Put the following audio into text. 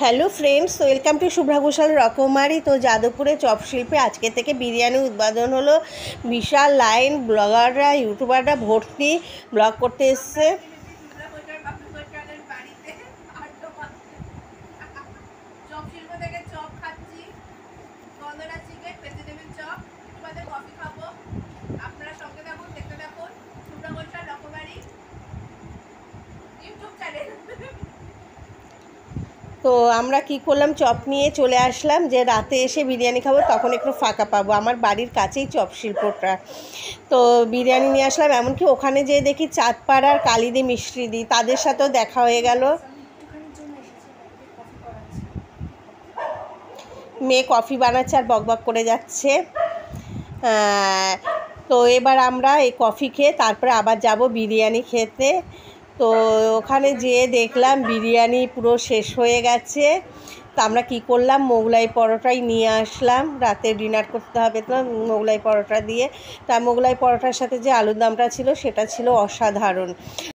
Hello friends, welcome to Shubhra Ghoshal রকমারি। তো যাদবপুরে চপ শিল্পে আজকে থেকে বিরিয়ানি উদ্বোধন হলো। বিশাল লাইন, ব্লগাররা ইউটিউবাররা ভর্তি ব্লগ করতে এসছে। তো আমরা কি করলাম, চপ নিয়ে চলে আসলাম যে রাতে এসে বিরিয়ানি খাবো, তখন একটু ফাঁকা পাবো। আমার বাড়ির কাছেই চপ শিল্পটা। তো বিরিয়ানি নিয়ে আসলাম। এমনকি ওখানে যেয়ে দেখি চাঁদপাড়ার কালিদি মিষ্টিদি, তাদের সাথেও দেখা হয়ে গেল। মেয়ে কফি বানাচ্ছে আর বকবক করে যাচ্ছে। তো এবার আমরা এই কফি খেয়ে তারপরে আবার যাব বিরিয়ানি খেতে। তো ওখানে যেয়ে দেখলাম বিরিয়ানি পুরো শেষ হয়ে গেছে। তো আমরা কী করলাম, মোগলাই পরোটাই নিয়ে আসলাম। রাতে ডিনার করতে হবে তো মোগলাই পরোটা দিয়ে। তা মোগলাই পরোটার সাথে যে আলুর দমটা ছিল সেটা ছিল অসাধারণ।